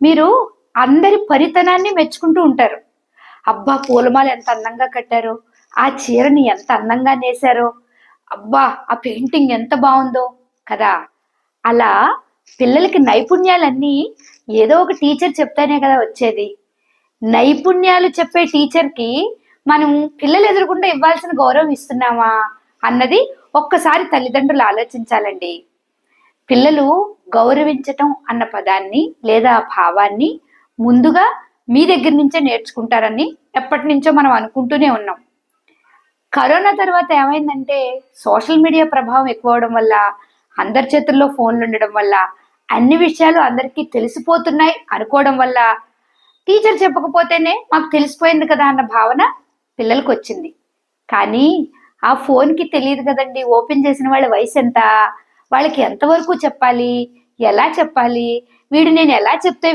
మీరు అందరి పరితనాన్ని మెచ్చుకుంటూ ఉంటారు. అబ్బా! పూలమాల ఎంత అందంగా కట్టారో, ఆ చీరని ఎంత అందంగా నేసారో, అబ్బా! ఆ పెయింటింగ్ ఎంత బావుందో కదా! అలా పిల్లలకి నైపుణ్యాలన్నీ ఏదో ఒక టీచర్ చెప్తేనే కదా వచ్చేది. నైపుణ్యాలు చెప్పే టీచర్‌కి మనం పిల్లలు ఎదురుగుండా ఇవ్వాల్సిన గౌరవం ఇస్తున్నామా? అన్నది ఒక్కసారి తల్లిదండ్రులు ఆలోచించాలండి. పిల్లలు గౌరవించటం అన్న పదాన్ని లేదా ఆ భావాన్ని ముందుగా మీ దగ్గర నుంచే నేర్చుకుంటారని ఎప్పటినుంచో మనం అనుకుంటూనే ఉన్నాం. కరోనా తర్వాత ఏమైందంటే సోషల్ మీడియా ప్రభావం ఎక్కువవడం వల్ల, అందరి చేతుల్లో ఫోన్లుండడం వల్ల, అన్ని విషయాలు అందరికీ తెలిసిపోతున్నాయి అనుకోవడం వల్ల, టీచర్ చెప్పకపోతేనే మాకు తెలిసిపోయింది కదా అన్న భావన పిల్లలకొచ్చింది. కానీ ఆ ఫోన్‌కి తెలీదు కదండీ! ఓపెన్ చేసిన వాళ్ళ వయసెంత? వాళ్ళకి ఎంతవరకు చెప్పాలి? ఎలా చెప్పాలి? వీడు నేను ఎలా చెప్తే